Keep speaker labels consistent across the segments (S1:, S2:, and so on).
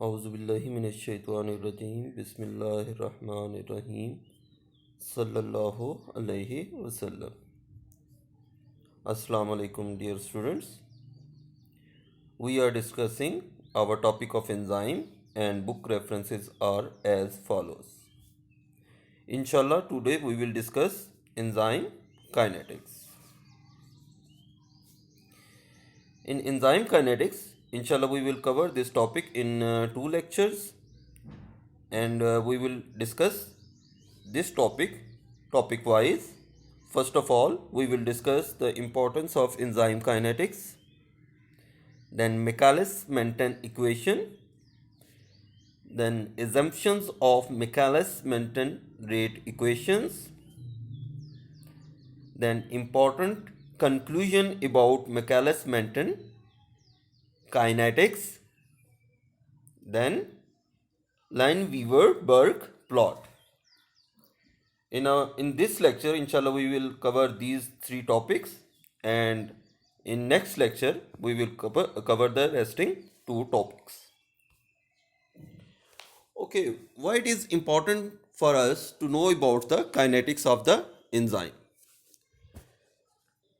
S1: औज़ुबिल्लाहिमिनश्शैतानिर्रजीम बिस्मिल्लाहिर्रहमानिर्रहीम सल्लल्लाहु अलैहि वसल्लम। Assalamu alaikum, dear students. We are discussing our topic of enzyme and book references are as follows. Inshallah, today we will discuss enzyme kinetics. In enzyme kinetics, inshallah, we will cover this topic in two lectures, and we will discuss this topic wise. First of all, we will discuss the importance of enzyme kinetics, then Michaelis-Menten equation, then assumptions of Michaelis-Menten rate equations, then important conclusion about Michaelis-Menten kinetics, then Lineweaver-Burke plot. In this lecture, inshallah, we will cover these three topics, and in next lecture we will cover the resting two topics. Okay, why it is important for us to know about the kinetics of the enzyme?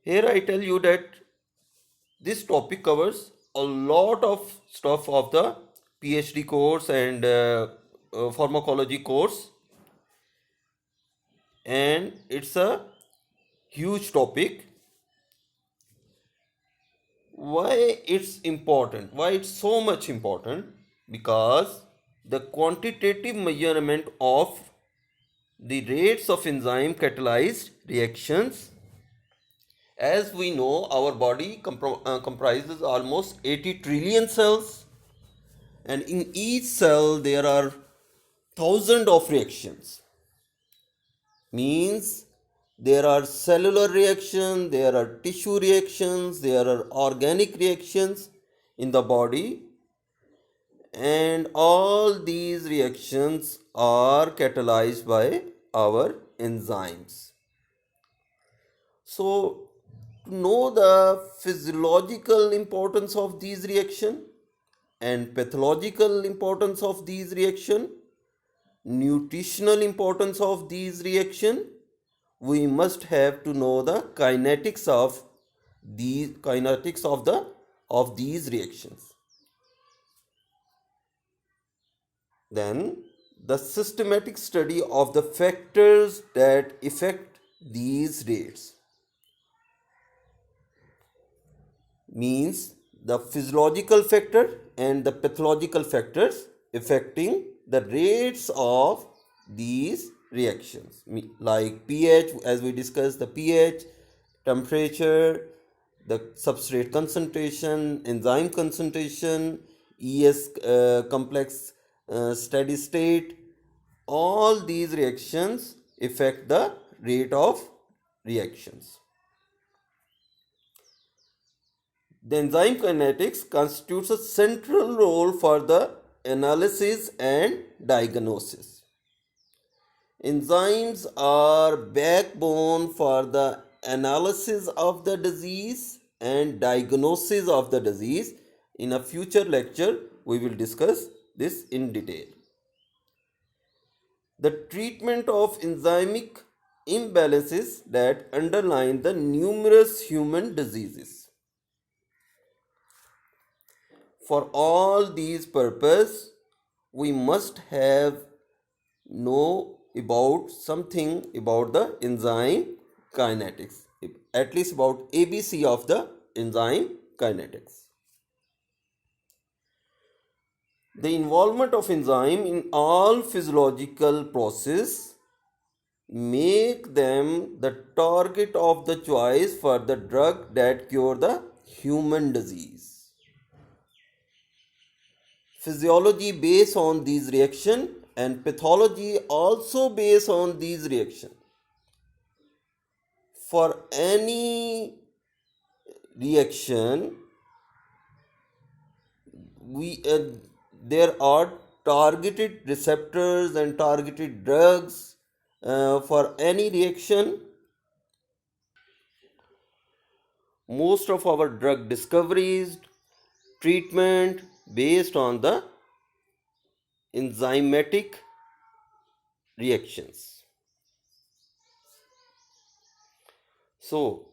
S1: Here I tell you that this topic covers a lot of stuff of the PhD course and pharmacology course, and it's a huge topic. Why it's important? Why it's so much important? Because the quantitative measurement of the rates of enzyme catalyzed reactions, as we know, our body comprises almost 80 trillion cells, and in each cell there are thousands of reactions. Means there are cellular reactions, there are tissue reactions, there are organic reactions in the body, and all these reactions are catalyzed by our enzymes. So, to know the physiological importance of these reactions and pathological importance of these reactions, nutritional importance of these reactions, we must have to know the kinetics of these reactions. Then the systematic study of the factors that affect these rates, means the physiological factor and the pathological factors affecting the rates of these reactions, like pH, as we discussed, the pH, temperature, the substrate concentration, enzyme concentration, ES complex steady state. All these reactions affect the rate of reactions. The enzyme kinetics constitutes a central role for the analysis and diagnosis. Enzymes are backbone for the analysis of the disease and diagnosis of the disease. In a future lecture, we will discuss this in detail. The treatment of enzymic imbalances that underline the numerous human diseases. For all these purposes, we must have know about something about the enzyme kinetics, at least about ABC of the enzyme kinetics. The involvement of enzyme in all physiological process make them the target of the choice for the drug that cure the human disease. Physiology based on these reactions and pathology also based on these reactions. For any reaction, there are targeted receptors and targeted drugs for any reaction. Most of our drug discoveries, treatment based on the enzymatic reactions. So,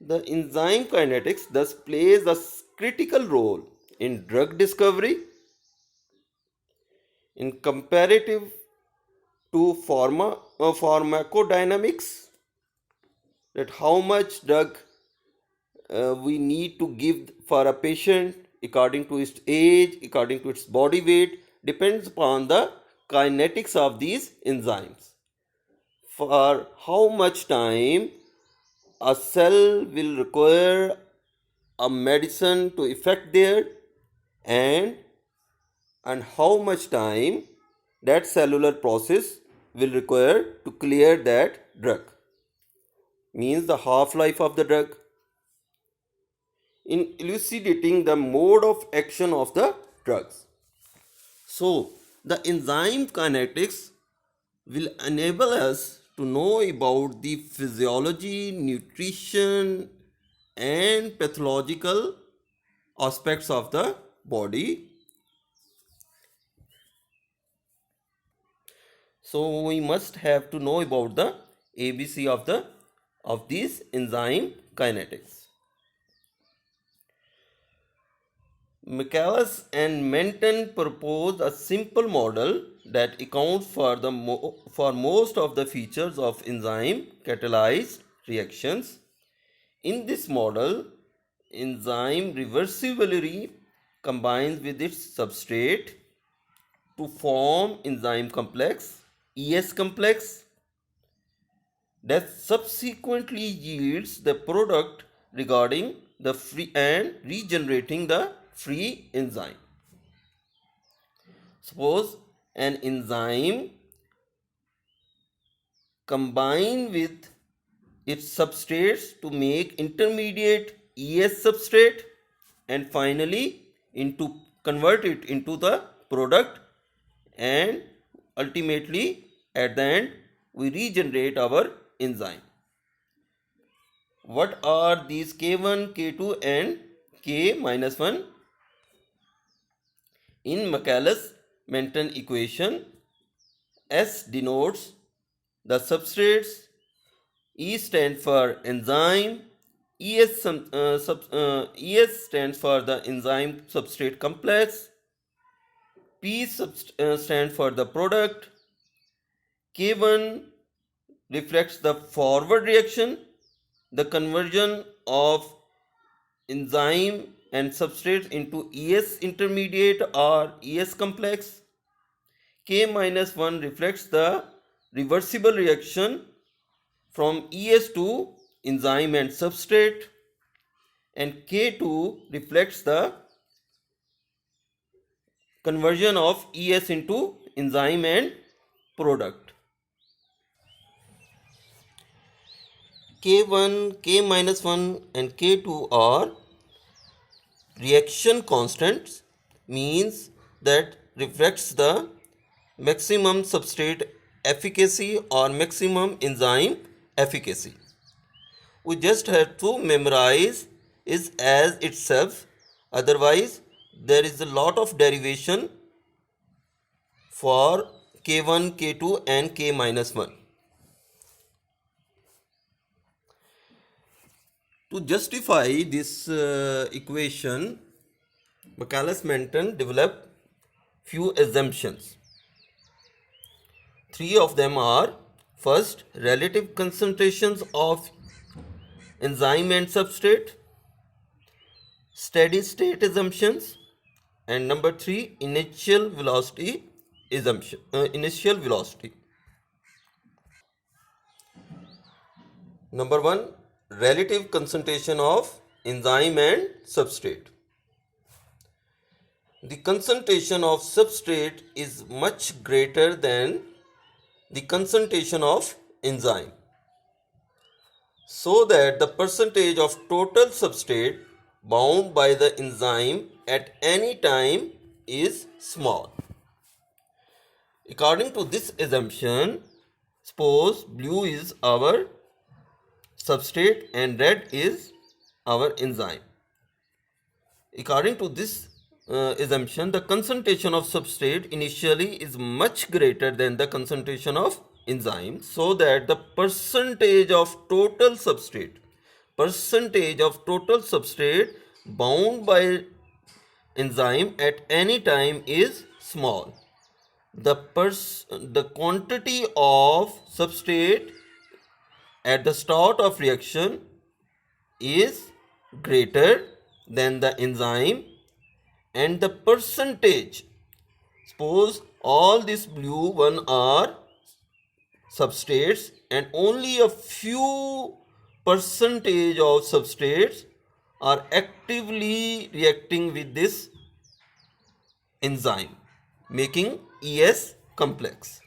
S1: the enzyme kinetics thus plays a critical role in drug discovery in comparative to pharmacodynamics, that how much drug we need to give for a patient according to its age, according to its body weight, depends upon the kinetics of these enzymes. For how much time a cell will require a medicine to effect there, and how much time that cellular process will require to clear that drug, means the half life of the drug, in elucidating the mode of action of the drugs. So, the enzyme kinetics will enable us to know about the physiology, nutrition, and pathological aspects of the body. So we must have to know about the ABC of these enzyme kinetics. Michaelis and Menton proposed a simple model that accounts for for most of the features of enzyme catalyzed reactions. In this model, enzyme reversibility combines with its substrate to form enzyme complex, ES complex, that subsequently yields the product regarding the free and regenerating the free enzyme. Suppose an enzyme combine with its substrates to make intermediate ES substrate, and finally convert it into the product, and ultimately at the end we regenerate our enzyme. What are these K1, K2 and K minus 1? In Michaelis-Menten equation, S denotes the substrates, E stands for enzyme, ES stands for the enzyme substrate complex, P stands for the product, K1 reflects the forward reaction, the conversion of enzyme and substrate into ES intermediate or ES complex. K minus 1 reflects the reversible reaction from ES to enzyme and substrate, and K2 reflects the conversion of ES into enzyme and product. K1, K minus 1 and K2 are reaction constants, means that reflects the maximum substrate efficacy or maximum enzyme efficacy. We just have to memorize is as itself, otherwise there is a lot of derivation for K1, K2 and K minus 1. To justify this equation, Michaelis-Menten developed few assumptions. Three of them are: first, relative concentrations of enzyme and substrate; steady state assumptions; and number three, initial velocity assumption. Initial velocity. Number one, relative concentration of enzyme and substrate. The concentration of substrate is much greater than the concentration of enzyme, so that the percentage of total substrate bound by the enzyme at any time is small. According to this assumption, suppose blue is our substrate and red is our enzyme. According to this assumption, the concentration of substrate initially is much greater than the concentration of enzyme, so that the percentage of total substrate bound by enzyme at any time is small. The quantity of substrate at the start of reaction is greater than the enzyme, and the percentage, suppose all these blue one are substrates and only a few percentage of substrates are actively reacting with this enzyme, making ES complex,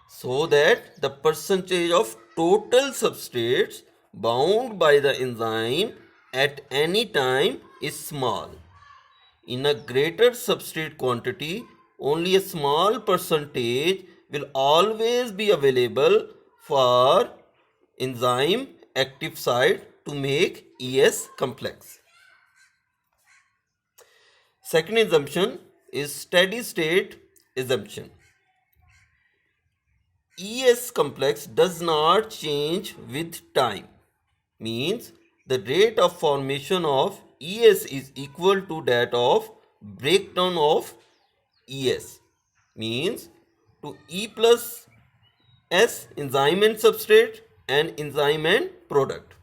S1: so that the percentage of total substrates bound by the enzyme at any time is small. In a greater substrate quantity, only a small percentage will always be available for enzyme active site to make ES complex. Second assumption is steady state assumption. ES complex does not change with time, means the rate of formation of ES is equal to that of breakdown of ES, means to E plus S enzyme and substrate and enzyme and product.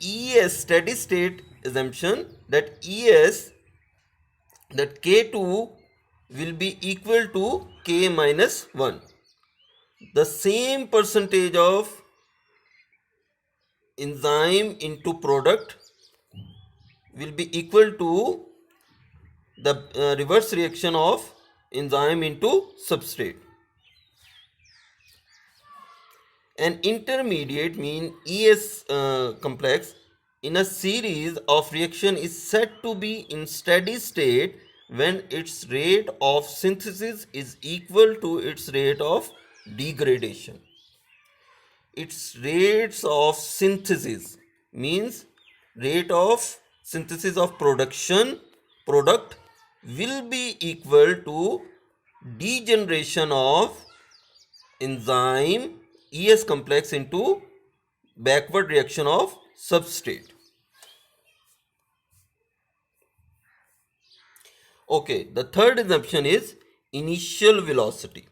S1: ES steady state assumption that ES, that K2 will be equal to K minus 1. The same percentage of enzyme into product will be equal to the reverse reaction of enzyme into substrate. An intermediate mean ES complex in a series of reaction is said to be in steady state when its rate of synthesis is equal to its rate of degradation. Its rates of synthesis means rate of synthesis of product will be equal to degeneration of enzyme ES complex into backward reaction of substrate. Okay, the third assumption is initial velocity.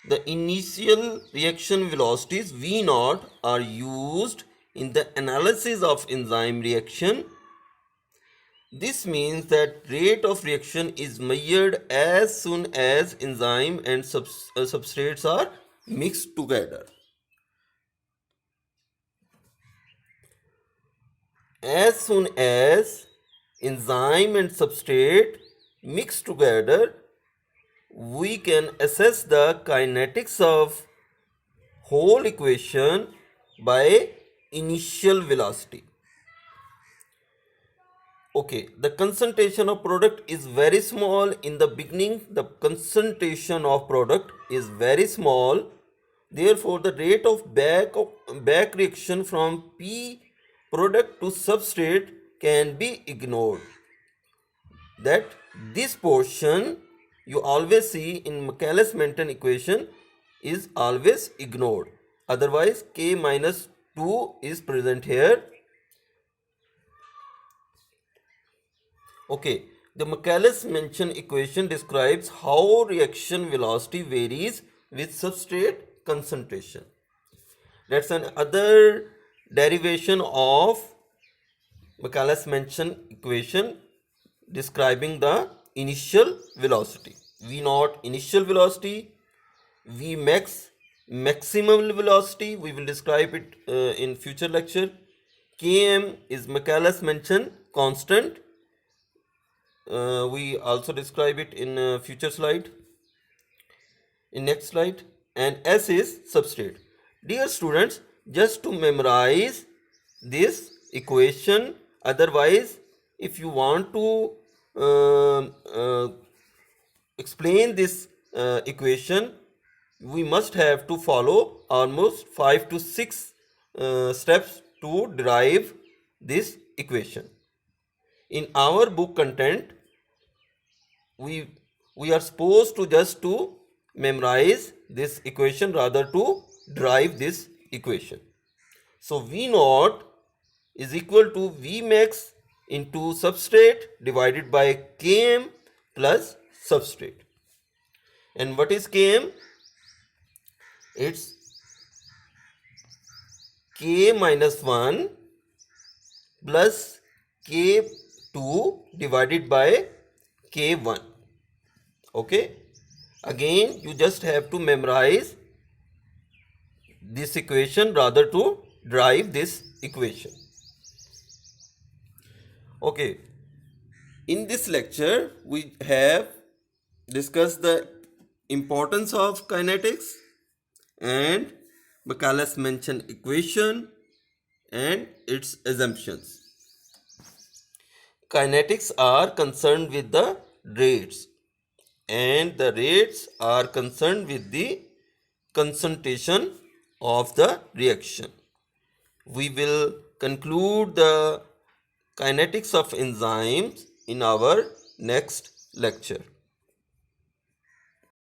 S1: The initial reaction velocities V0 are used in the analysis of enzyme reaction. This means that rate of reaction is measured as soon as enzyme and substrates are mixed together. As soon as enzyme and substrate mix together, we can assess the kinetics of whole equation by initial velocity. Okay, the concentration of product is very small in the beginning. The concentration of product is very small. Therefore, the rate of back reaction from P product to substrate can be ignored. That this portion you always see in Michaelis-Menten equation is always ignored. Otherwise, K minus 2 is present here. Okay, the Michaelis-Menten equation describes how reaction velocity varies with substrate concentration. That's another derivation of Michaelis-Menten equation describing the initial velocity. V0 initial velocity, Vmax maximum velocity, we will describe it in future lecture. Km is Michaelis-Menten constant. We also describe it in future slide, in next slide. And S is substrate. Dear students, just to memorize this equation, otherwise if you want to explain this equation, we must have to follow almost 5 to 6 steps to derive this equation. In our book content, we are supposed to just to memorize this equation rather to derive this equation. So V naught is equal to V max into substrate divided by Km plus substrate. And what is Km? It's K minus 1 plus K2 divided by K1. Okay. Again, you just have to memorize this equation rather to derive this equation. Okay. In this lecture, we have discussed the importance of kinetics and Maclaurin-Mention equation and its assumptions. Kinetics are concerned with the rates, and the rates are concerned with the concentration of the reaction. We will conclude the kinetics of enzymes in our next lecture.